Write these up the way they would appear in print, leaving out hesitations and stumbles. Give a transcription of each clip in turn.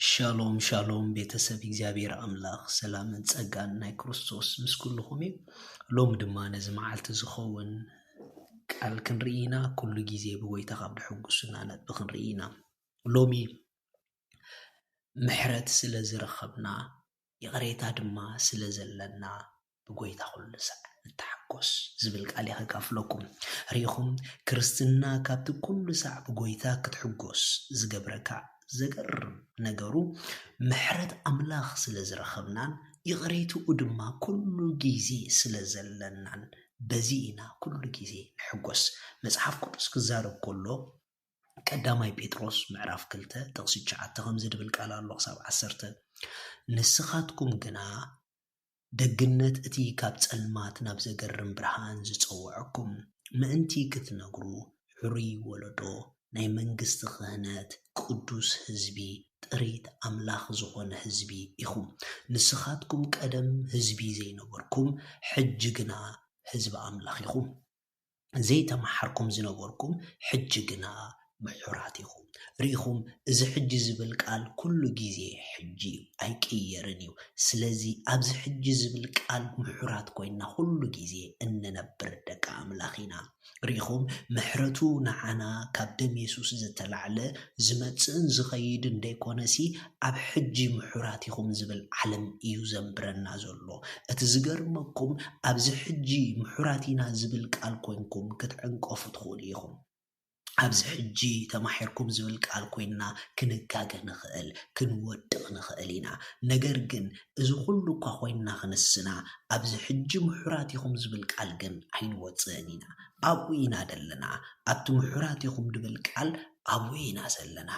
ሻሎም ሻሎም ቤተሰብ እግዚአብሔር ኣምላኽ ሰላምን ጸጋን ናይ ክርስቶስ ምስ ኩልኹም እዩ። ሎም ድማ ነዚ መዓልቲ ዝኸውን ቃል ክንርኢና ኩሉ ግዜ ብጎይታ ካብ ድሕጉሱና ነጥቢ ክንርኢና ሎሚ ምሕረት ስለ ዝረኸብና ይቕሬታ ድማ ስለ ዘለና ብጎይታ ኩሉ ሰዕ ንተሓጎስ ዝብል ቃል ይኸካፍለኩም ሪኢኹም ክርስትና ካብቲ ኩሉ ሰዕ ብጎይታ ክትሕጎስ ዝገብረካ ዘገርም ነገሩ ምሕረት ኣምላኽ ስለ ዝረኸብናን ይቕሬትኡ ድማ ኩሉ ግዜ ስለ ዘለናን በዚ ኢና ኩሉ ግዜ ንሕጎስ። መጽሓፍ ቅዱስ ክዛረብ ከሎ ቀዳማይ ጴጥሮስ ምዕራፍ 2 ጥቕሲ 9 ከምዚ ድብል ቃል ኣሎ ክሳብ 10 ንስኻትኩም ግና ደግነት እቲ ካብ ጸልማት ናብ ዘገርም ብርሃን ዝጸውዐኩም ምእንቲ ክትነግሩ ሕሩይ ወለዶ ናይ መንግስቲ ክህነት ቅዱስ ህዝቢ ጥሪት ኣምላኽ ዝኾነ ህዝቢ ኢኹም። ንስኻትኩም ቀደም ህዝቢ ዘይነበርኩም ሕጂ ግና ህዝቢ ኣምላኽ ኢኹም። ዘይተማሓርኩም ዝነበርኩም ሕጂ ግና ምሑራት ኢኹም። ሪኢኹም እዚ ሕጂ ዝብል ቃል ኩሉ ግዜ ሕጂ ኣይቅየርን እዩ። ስለዚ ኣብዚ ሕጂ ዝብል ቃል ምሑራት ኮይና ኩሉ ግዜ እንነብር ደቂ ኣምላኽ ኢና። ሪኢኹም ምሕረቱ ንዓና ካብ ደም የሱስ ዝተላዕለ ዝመጽእን ዝኸይድን እንደይኮነሲ ኣብ ሕጂ ምሑራት ኢኹም ዝብል ዓለም እዩ ዘንብረና ዘሎ። እቲ ዝገርመኩም ኣብዚ ሕጂ ምሑራት ኢና ዝብል ቃል ኮይንኩም ክትዕንቀፉ ትኽእሉ ኢኹም። ኣብዚ ሕጂ ተማሒርኩም ዝብል ቃል ኮይና ክንጋገ ንኽእል ክንወድቕ ንኽእል ኢና። ነገር ግን እዚ ኩሉ እኳ ኮይና ክንስና ኣብዚ ሕጂ ምሑራት ኢኹም ዝብል ቃል ግን ኣይንወፅእን ኢና። ኣብኡ ኢና ዘለና። ኣብቲ ምሑራት ኢኹም ድብል ቃል ኣብኡ ኢና ዘለና።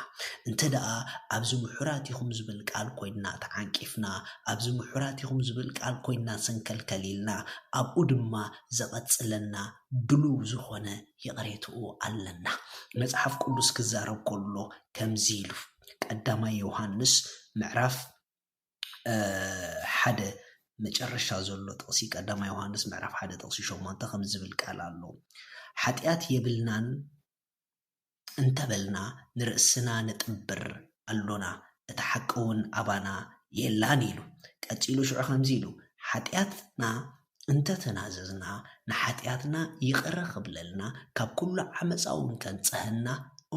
እንተ ደኣ ኣብዚ ምሑራት ኢኹም ዝብል ቃል ኮይና ተዓንቂፍና ኣብዚ ምሑራት ኢኹም ዝብል ቃል ኮይና ሰንከልከል ኢልና ኣብኡ ድማ ዘቐጽለና ድሉው ዝኾነ ይቕሬትኡ ኣለና። መጽሓፍ ቅዱስ ክዛረብ ከሎ ከምዚ ኢሉ ቀዳማይ ዮሃንስ ምዕራፍ 1 መጨረሻ ዘሎ ጥቕሲ ቀዳማይ ዮሃንስ ምዕራፍ 1 ጥቕሲ 8 ከም ዝብል ቃል ኣሎ። ሓጢኣት የብልናን እንተበልና ንርእስና ንጥብር ኣሎና እቲ ሓቂ እውን ኣባና የላን ኢሉ ቀፂሉ ሽዑ ከምዚ ኢሉ ሓጢኣትና እንተተናዘዝና ንሓጢኣትና ይቕረ ክብለልና ካብ ኩሉ ዓመፃ እውን ከንፀህና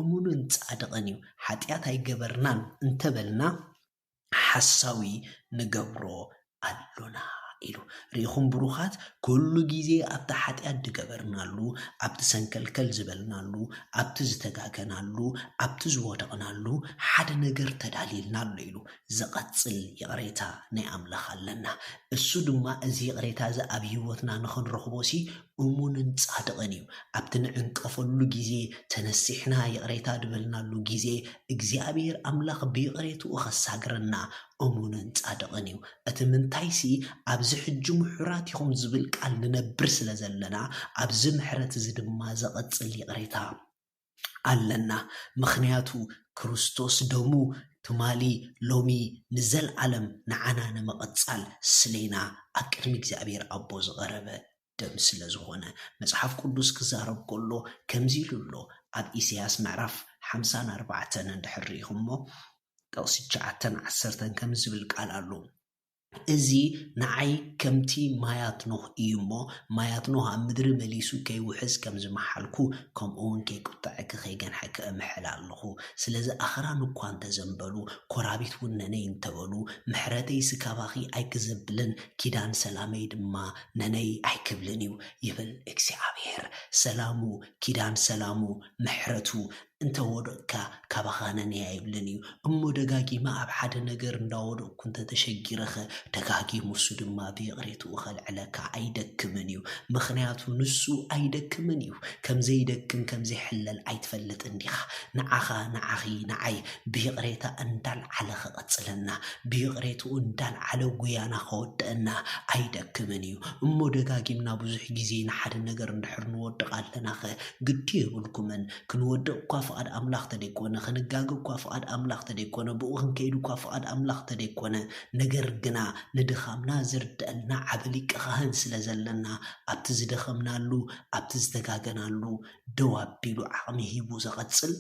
እሙንን ጻድቕን እዩ። ሓጢኣት ኣይገበርናን እንተበልና ሓሳዊ ንገብሮ ኣሎና ኢሉ። ሪኢኹም ብሩኻት ኩሉ ግዜ ኣብቲ ሓጢኣት ድገበርናሉ ኣብቲ ሰንከልከል ዝበልናሉ ኣብቲ ዝተጋገናሉ ኣብቲ ዝወደቕናሉ ሓደ ነገር ተዳሊልናሉ ኢሉ ዘቐጽል ይቕሬታ ናይ ኣምላኽ ኣለና። እሱ ድማ እዚ ይቕሬታ እዚ ኣብ ህይወትና ንኽንረኽቦሲ እሙንን ጻድቕን እዩ። ኣብቲ ንዕንቀፈሉ ግዜ ተነሲሕና ይቕሬታ ድበልናሉ ግዜ እግዚኣብሔር ኣምላኽ ብይቕሬትኡ ኸሳግረና እሙንን ጻድቕን እዩ። እቲ ምንታይሲ ኣብዚ ሕጂ ምሑራት ኢኹም ዝብል ቃል ንነብር ስለ ዘለና ኣብዚ ምሕረት እዚ ድማ ዘቐጽል ይቕሬታ ኣለና። ምኽንያቱ ክርስቶስ ደሙ ትማሊ ሎሚ ንዘለዓለም ንዓና ንምቕጻል ስለና ኣብ ቅድሚ እግዚኣብሔር ኣቦ ዝቐረበ ደም ስለ ዝኾነ መጽሓፍ ቅዱስ ክዛረብ ከሎ ከምዚ ኢሉ ኣሎ ኣብ ኢሳያስ ምዕራፍ 54 እንድሕር ሪኢኹሞ ጥቕሲ 9 10 ከም ዝብል ቃል ኣሎ። እዚ ንዓይ ከምቲ ማያት ኖህ እዩ እሞ ማያት ኖህ ኣብ ምድሪ መሊሱ ከይውሕዝ ከም ዝመሓልኩ ከምኡውን ከይቁጣዕኪ ከይገንሐኪ እምሕል ኣለኹ። ስለዚ ኣኽራን እኳ እንተዘንበሉ ኮራቢት እውን ነነይ እንተበሉ ምሕረተይ ስካባኺ ኣይክዘብልን ኪዳን ሰላመይ ድማ ነነይ ኣይክብልን እዩ ይብል እግዚኣብሔር። ሰላሙ ኪዳን ሰላሙ ምሕረቱ እንተወደቕካ ካባኻ ነነይ ኣይብልን እዩ እሞ ደጋጊማ ኣብ ሓደ ነገር እንዳወደቕኩ እንተተሸጊረኸ ደጋጊሙ እሱ ድማ ብይቕሬትኡ ኸልዕለካ ኣይደክምን እዩ። ምኽንያቱ ንሱ ኣይደክምን እዩ። ከምዘይደክም ከምዘይሕለል ኣይትፈልጥን ዲኻ። ንዓኻ ንዓኺ ንዓይ ብይቕሬታ እንዳልዓለ ኸቐጽለና ብይቕሬትኡ እንዳልዓለ ጉያና ኸወድአና ኣይደክምን እዩ እሞ ደጋጊምና ብዙሕ ግዜ ንሓደ ነገር እንድሕር ንወድቕ ኣለናኸ ግዲ የብልኩምን ክንወድቕ እኳ ፍቓድ ኣምላኽ ተደይኮነ ክንጋግ እኳ ፍቓድ ኣምላኽ ተደይኮነ ብኡ ክንከይድ እኳ ፍቓድ ኣምላኽ ተደይኮነ ነገር ግና ንድኻምና ዝርድአልና ዓበሊቅ ካህን ስለ ዘለና ኣብቲ ዝደኸምናሉ ኣብቲ ዝተጋገናሉ ደው ኣቢሉ ዓቕሚ ሂቡ ዘቐጽል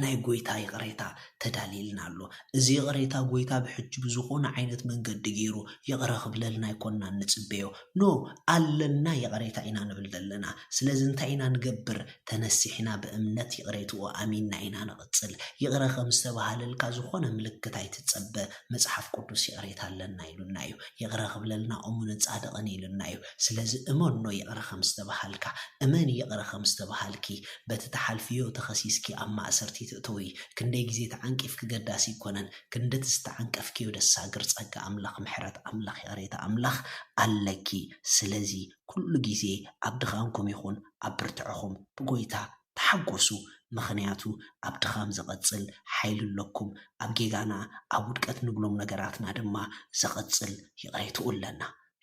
ናይ ጎይታ ይቕሬታ ተዳሊልና ኣሎ እዚ ይቕሬታ ጎይታ ብሕጂ ብዝኾነ ዓይነት መንገዲ ገይሩ ይቕረ ክብለልና ይኮንና ንፅበዮ ኖ ኣለና ይቕሬታ ኢና ንብል ዘለና ስለዚ እንታይ ኢና ንገብር ተነሲሕና ብእምነት ይቕሬትዎ ኣሚንና ኢና ንቕፅል ይቕረ ከም ዝተባሃለልካ ዝኾነ ምልክት ኣይትፀበ መፅሓፍ ቅዱስ ይቕሬታ ኣለና ኢሉና እዩ ይቕረ ክብለልና እሙንን ፃድቕን ኢሉና እዩ ስለዚ እመኖ ይቕረ ከም ዝተባሃልካ እመን ይቕረ ከም ዝተባሃልኪ በቲ ተሓልፍዮ ተኸሲስኪ ኣብ ማእሰርቲ ትእትዊ ክንደይ ግዜ ተዓንቂፍ ክገዳስ ይኮነን ክንደት ዝተዓንቀፍኪዮ ደሳግር ፀጋ ኣምላኽ ምሕረት ኣምላኽ ይቕሬታ ኣምላኽ ኣለኪ ስለዚ ኩሉ ግዜ ኣብ ድኻምኩም ይኹን ኣብ ብርትዕኹም ብጎይታ ተሓጎሱ ምኽንያቱ ኣብ ድኻም ዝቐፅል ሓይሊ ኣለኩም ኣብ ጌጋና ኣብ ውድቀት ንብሎም ነገራትና ድማ ዝቐፅል ይቕሬትኡ ኣለና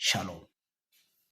ሻሎም